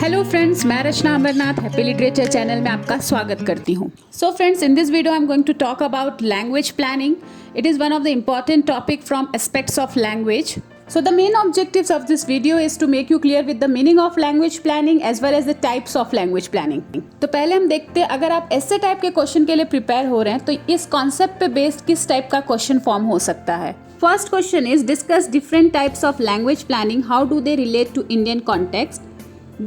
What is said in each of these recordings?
Hello friends, मैं Rachna Amarnath happy literature channel में आपका स्वागत करती हूँ। So friends, in this video I am going to talk about language planning. It is one of the important topic from aspects of language. So the main objectives of this video is to make you clear with the meaning of language planning as well as the types of language planning. तो पहले हम देखते हैं, अगर आप ऐसे type के question के लिए प्रिपेयर हो रहे हैं तो इस कॉन्सेप्ट पे बेस्ड किस टाइप का क्वेश्चन फॉर्म हो सकता है. First question is discuss different types of language planning. How do they relate to Indian context?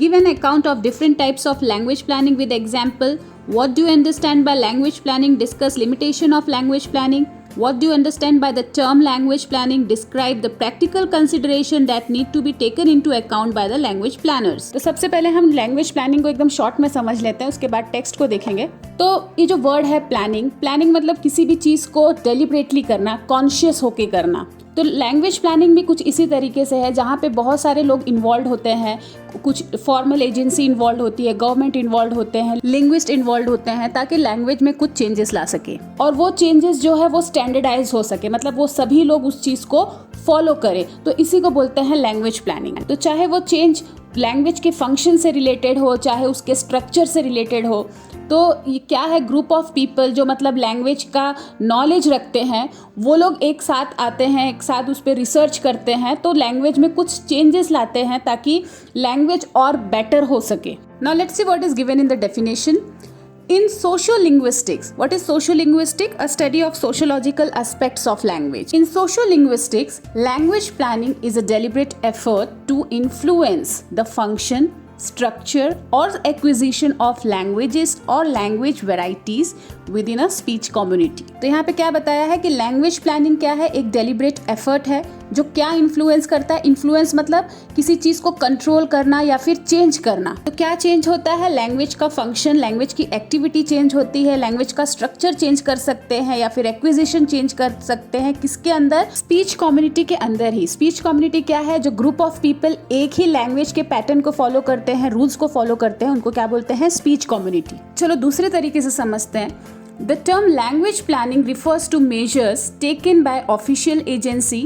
Give an account of different types of language planning with example. What do you understand by language planning? Discuss limitation of language planning. What do you understand by the term language planning? Describe the practical consideration that need to be taken into account by the language planners. तो सबसे पहले हम language planning को एकदम short में समझ लेते हैं, उसके बाद टेक्स्ट को देखेंगे. तो ये जो वर्ड है प्लानिंग मतलब किसी भी चीज़ को डेलिबरेटली करना, कॉन्शियस होके करना. तो लैंग्वेज प्लानिंग भी कुछ इसी तरीके से है, जहाँ पे बहुत सारे लोग इन्वॉल्व होते हैं. कुछ फॉर्मल एजेंसी इन्वॉल्व होती है, गवर्नमेंट इन्वॉल्व होते हैं, लिंग्विस्ट इन्वॉल्व होते हैं, ताकि लैंग्वेज में कुछ चेंजेस ला सके और वो चेंजेस जो है वो स्टैंडर्डाइज हो सके, मतलब वो सभी लोग उस चीज़ को फॉलो करें. तो इसी को बोलते हैं लैंग्वेज प्लानिंग. तो चाहे वो चेंज लैंग्वेज के फंक्शन से रिलेटेड हो, चाहे उसके स्ट्रक्चर से रिलेटेड हो. तो ये क्या है, ग्रुप ऑफ पीपल जो मतलब लैंग्वेज का नॉलेज रखते हैं, वो लोग एक साथ आते हैं, एक साथ उस पर रिसर्च करते हैं, तो लैंग्वेज में कुछ चेंजेस लाते हैं ताकि लैंग्वेज और बेटर हो सके. Now let's see what is given in the definition. In sociolinguistics, what is sociolinguistic? A study of sociological aspects of language. In sociolinguistics, language planning is a deliberate effort to influence the function, structure or acquisition of languages or language varieties within a speech community. तो यहाँ पे क्या बताया है कि language planning क्या है, एक डेलिब्रेट एफर्ट है जो क्या इन्फ्लुएंस करता है. इन्फ्लुएंस मतलब किसी चीज़ को कंट्रोल करना या फिर चेंज करना. तो क्या चेंज होता है? लैंग्वेज का फंक्शन, लैंग्वेज की एक्टिविटी चेंज होती है, लैंग्वेज का स्ट्रक्चर चेंज कर सकते हैं या फिर एक्विजिशन चेंज कर सकते हैं. किसके अंदर? स्पीच कम्युनिटी के अंदर ही. स्पीच कम्युनिटी क्या है? जो ग्रुप ऑफ पीपल एक ही लैंग्वेज के पैटर्न को फॉलो करते हैं, रूल्स को फॉलो करते हैं, उनको क्या बोलते हैं? Speech community. चलो दूसरे तरीके से समझते हैं. The term language planning refers to measures taken by official agency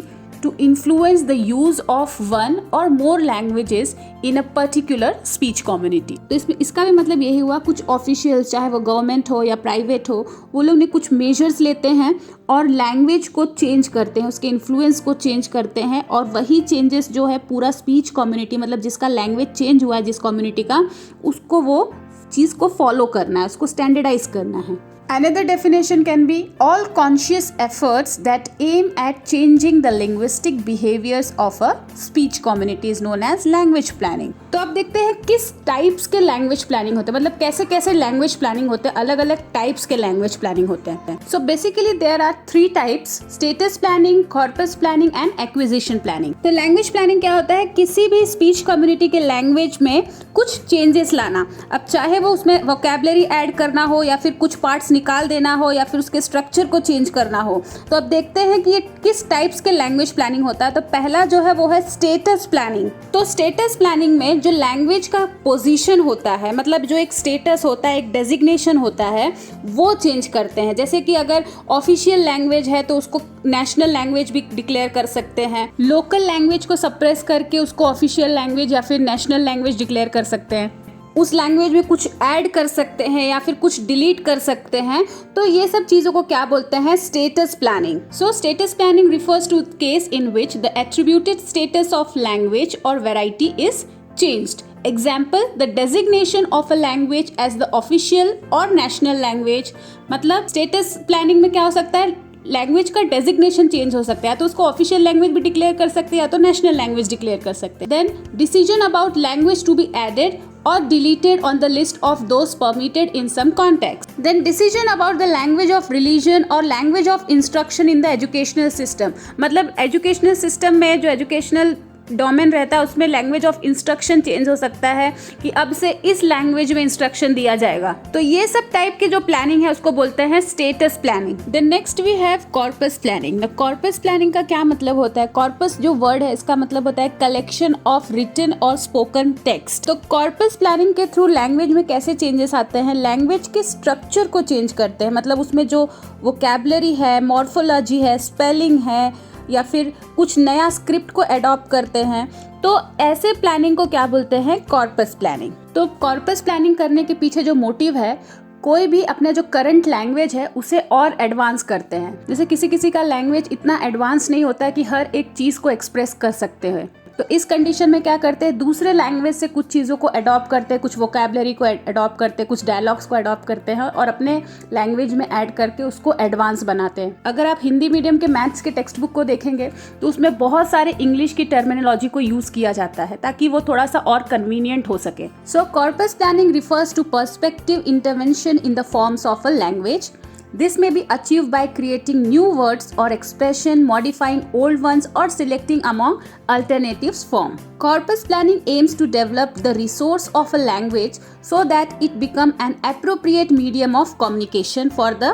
to influence the use of one or more languages in a particular speech community. तो इसका भी मतलब यही हुआ, कुछ ऑफिशियल, चाहे वो गवर्नमेंट हो या प्राइवेट हो, वो लोग ने कुछ मेजर्स लेते हैं और लैंग्वेज को चेंज करते हैं, उसके इन्फ्लुएंस को चेंज करते हैं, और वही चेंजेस जो है पूरा स्पीच कम्युनिटी, मतलब जिसका लैंग्वेज चेंज हुआ है जिस कम्युनिटी का, उसको वो चीज़ को फॉलो करना है, उसको स्टैंडर्डाइज करना है. Another definition can be all conscious efforts that aim at changing the linguistic behaviors of a speech community is known as language planning. तो अब देखते हैं किस टाइप्स के लैंग्वेज प्लानिंग होते हैं, मतलब कैसे कैसे लैंग्वेज प्लानिंग होते हैं, अलग अलग टाइप्स के लैंग्वेज प्लानिंग होते हैं. So basically there are 3 types: status planning, corpus planning and acquisition planning. तो लैंग्वेज प्लानिंग क्या होता है? किसी भी स्पीच कम्युनिटी के लैंग्वेज में कुछ चेंजेस लाना. अब चाहे वो उसमें वोकैबुलरी ऐड करना हो या फिर कुछ पार्ट्स निकाल देना हो या फिर उसके स्ट्रक्चर को चेंज करना हो. तो अब देखते हैं कि ये किस टाइप्स के लैंग्वेज प्लानिंग होता है. तो पहला जो है वो है स्टेटस प्लानिंग. तो स्टेटस प्लानिंग में जो लैंग्वेज का पोजीशन होता है, मतलब जो एक स्टेटस होता है, एक डेजिग्नेशन होता है, वो चेंज करते हैं. जैसे कि अगर ऑफिशियल लैंग्वेज है तो उसको नेशनल लैंग्वेज भी डिक्लेयर कर सकते हैं. लोकल लैंग्वेज को सप्रेस करके उसको ऑफिशियल लैंग्वेज या फिर नेशनल लैंग्वेज डिक्लेयर कर सकते हैं. उस लैंग्वेज में कुछ ऐड कर सकते हैं या फिर कुछ डिलीट कर सकते हैं. तो ये सब चीज़ों को क्या बोलते हैं? Status planning. So status planning refers to case in which the attributed status of language और variety is changed. Example, the designation of a language as the official or national language. मतलब स्टेटस प्लानिंग में क्या हो सकता है? Language का designation change हो सकता है, तो उसको ऑफिशियल लैंग्वेज भी डिक्लेयर कर सकते हैं या तो नेशनल लैंग्वेज डिक्लेयर कर सकते हैं. Then decision about language to be added or deleted on the list of those permitted in some context. Then decision about the language of religion or language of instruction in the educational system. मतलब educational system में जो educational domain रहता है उसमें language of instruction change हो सकता है कि अब से इस लैंग्वेज में इंस्ट्रक्शन दिया जाएगा. तो ये सब टाइप की जो प्लानिंग है उसको बोलते हैं status planning. Then next we have corpus planning. The corpus planning का क्या मतलब होता है? कॉर्पस जो वर्ड है इसका मतलब होता है कलेक्शन ऑफ रिटन और स्पोकन टेक्स्ट. तो कॉर्पस प्लानिंग के थ्रू लैंग्वेज में कैसे चेंजेस आते हैं? लैंग्वेज के स्ट्रक्चर को चेंज करते हैं, मतलब उसमें जो वोकैबुलरी है, मॉर्फोलॉजी है, स्पेलिंग है, या फिर कुछ नया स्क्रिप्ट को एडॉप्ट करते हैं. तो ऐसे प्लानिंग को क्या बोलते हैं? Corpus planning. तो कॉर्पस प्लानिंग करने के पीछे जो मोटिव है, कोई भी अपने जो करंट लैंग्वेज है उसे और एडवांस करते हैं। जैसे किसी किसी का लैंग्वेज इतना एडवांस नहीं होता है कि हर एक चीज़ को एक्सप्रेस कर सकते हैं, तो इस कंडीशन में क्या करते हैं, दूसरे लैंग्वेज से कुछ चीज़ों को अडॉप्ट करते हैं, कुछ वोकैबलरी को अडॉप्ट करते हैं, कुछ डायलॉग्स को अडॉप्ट करते हैं और अपने लैंग्वेज में ऐड करके उसको एडवांस बनाते हैं। अगर आप हिंदी मीडियम के मैथ्स के टेक्स्ट बुक को देखेंगे तो उसमें बहुत सारे इंग्लिश की टर्मिनोलॉजी को यूज़ किया जाता है ताकि वो थोड़ा सा और कन्वीनियंट हो सके। So corpus planning refers to perspective intervention in the forms of a language. This may be achieved by creating new words or expression, modifying old ones, or selecting among alternatives form. Corpus planning aims to develop the resource of a language so that it become an appropriate medium of communication for the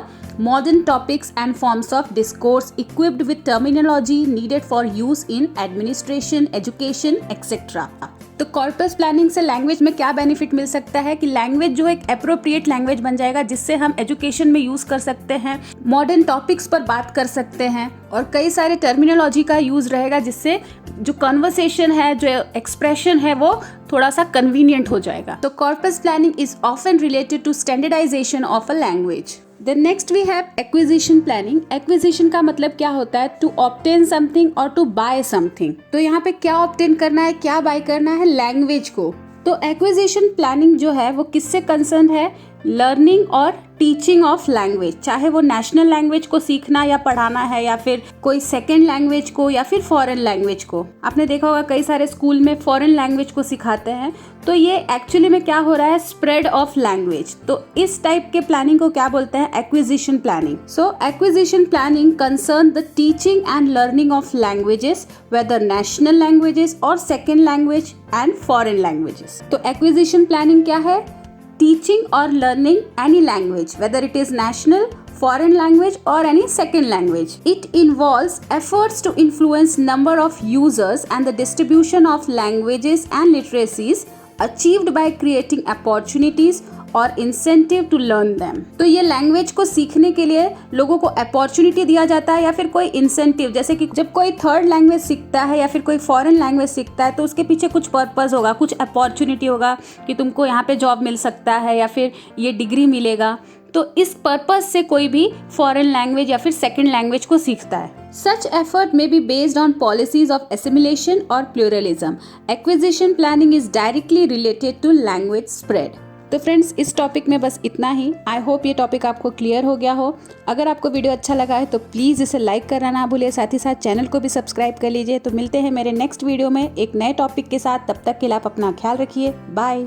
modern topics and forms of discourse, equipped with terminology needed for use in administration, education, etc. तो corpus planning से language में क्या benefit मिल सकता है कि language जो एक appropriate language बन जाएगा जिससे हम एजुकेशन में यूज़ कर सकते हैं, मॉडर्न टॉपिक्स पर बात कर सकते हैं और कई सारे टर्मिनोलॉजी का यूज़ रहेगा जिससे जो कन्वर्सेशन है, जो एक्सप्रेशन है वो थोड़ा सा कन्वीनियंट हो जाएगा। तो corpus planning is often related to standardisation of a language. Then next we have acquisition planning. Acquisition का मतलब क्या होता है? To obtain something or to buy something. तो यहाँ पे क्या obtain करना है, क्या buy करना है? लैंग्वेज को। तो एक्विजिशन प्लानिंग जो है वो किससे कंसर्न है? लर्निंग और टीचिंग ऑफ लैंग्वेज, चाहे वो नेशनल लैंग्वेज को सीखना या पढ़ाना है या फिर कोई सेकेंड लैंग्वेज को या फिर फॉरेन लैंग्वेज को। आपने देखा होगा कई सारे स्कूल में फॉरेन लैंग्वेज को सिखाते हैं, तो ये एक्चुअली में क्या हो रहा है? Spread of language. तो इस टाइप के प्लानिंग को क्या बोलते हैं? Acquisition planning. So acquisition planning concern the teaching and learning of languages, whether national languages और second language and foreign languages. तो एक्विजिशन प्लानिंग क्या है? Teaching or learning any language, whether it is national, foreign language or any second language. It involves efforts to influence number of users and the distribution of languages and literacies achieved by creating opportunities और incentive to learn them. तो ये language को सीखने के लिए लोगों को opportunity दिया जाता है या फिर कोई इंसेंटिव, जैसे कि जब कोई थर्ड लैंग्वेज सीखता है या फिर कोई फॉरेन लैंग्वेज सीखता है तो उसके पीछे कुछ पर्पस होगा, कुछ अपॉर्चुनिटी होगा कि तुमको यहाँ पे जॉब मिल सकता है या फिर ये डिग्री मिलेगा। तो इस पर्पस से कोई भी फॉरेन लैंग्वेज या फिर सेकेंड लैंग्वेज को सीखता है। Such effort may be based on policies of assimilation or pluralism. Acquisition planning is directly related to language spread. तो फ्रेंड्स, इस टॉपिक में बस इतना ही। आई होप ये टॉपिक आपको क्लियर हो गया हो। अगर आपको वीडियो अच्छा लगा है तो प्लीज़ इसे लाइक करना ना भूलिए, साथ ही साथ चैनल को भी सब्सक्राइब कर लीजिए। तो मिलते हैं मेरे नेक्स्ट वीडियो में एक नए टॉपिक के साथ। तब तक के लिए आप अपना ख्याल रखिए। बाय।